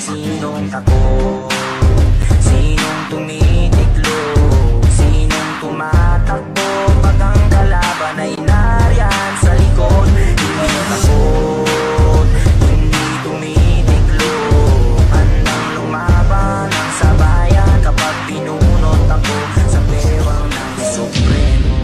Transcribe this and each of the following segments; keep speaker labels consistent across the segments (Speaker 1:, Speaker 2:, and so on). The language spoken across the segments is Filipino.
Speaker 1: Sinong takot? Sinong tumitiklop? Sinong tumatakbo? Pag ang kalaban ay nariyan sa likod. Hindi takot, hindi tumitiklop. Handang lumaban ang sabayan kapag pinunot ako sa bewang ng Supremo.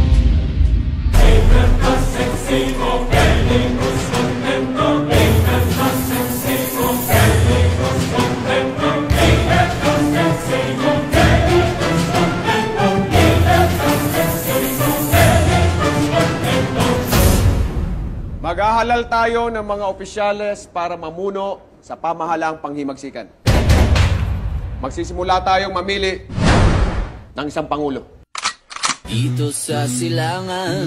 Speaker 2: Maghahalal tayo ng mga opisyales para mamuno sa pamahalaang panghimagsikan. Magsisimula tayong mamili ng isang pangulo.
Speaker 1: Dito sa silangan,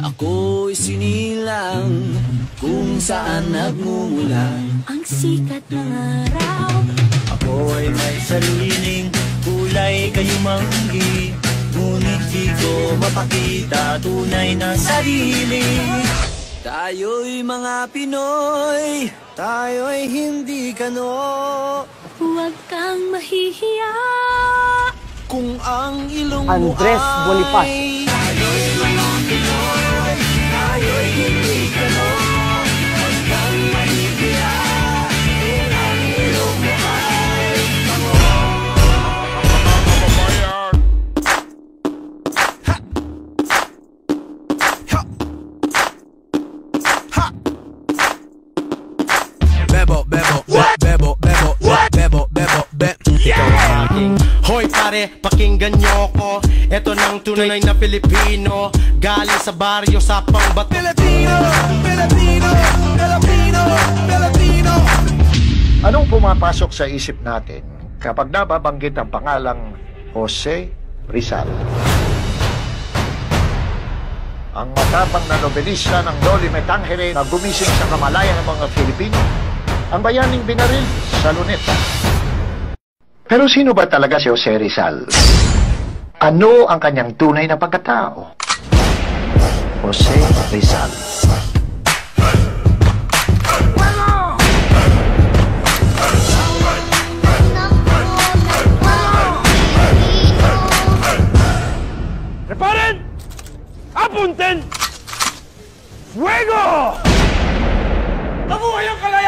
Speaker 1: ako'y sinilang kung saan nagmumula
Speaker 3: ang sikat ng araw.
Speaker 1: Ako'y may sariling kulay kayumanggi, ngunit di ko mapakita tunay na sarili. Tayo'y mga Pinoy, tayo'y hindi kano.
Speaker 3: Huwag kang mahihiya
Speaker 1: Kung ang ilong
Speaker 4: Andres
Speaker 1: mo
Speaker 4: Bonifacio.
Speaker 1: ay tayo'y mga Pinoy, tayo'y hindi kano. Huwag kang mahihiya kung ang ilong mo ay bango.
Speaker 5: Bebo, bebo, bebo, bebo, bebo, bebo, bebo. Ikaw ang aking. Hoy pare, pakinggan nyo ko. Ito ng tunay na Pilipino, galing sa baryo sa Pangbat. Pilipino, Pilipino, Pilipino, Pilipino.
Speaker 6: Anong pumapasok sa isip natin kapag nababanggit ang pangalang Jose Rizal? Ang matapang na nobelista ng Noli Me Tangere na gumising sa kamalayan ng mga Filipino, ang bayaning binaril sa Luneta. Pero sino ba talaga si Jose Rizal? Ano ang kanyang tunay na pagkatao? Jose Rizal.
Speaker 2: Preparen! Apunten! Fuego! Mabuhay ang kalaban!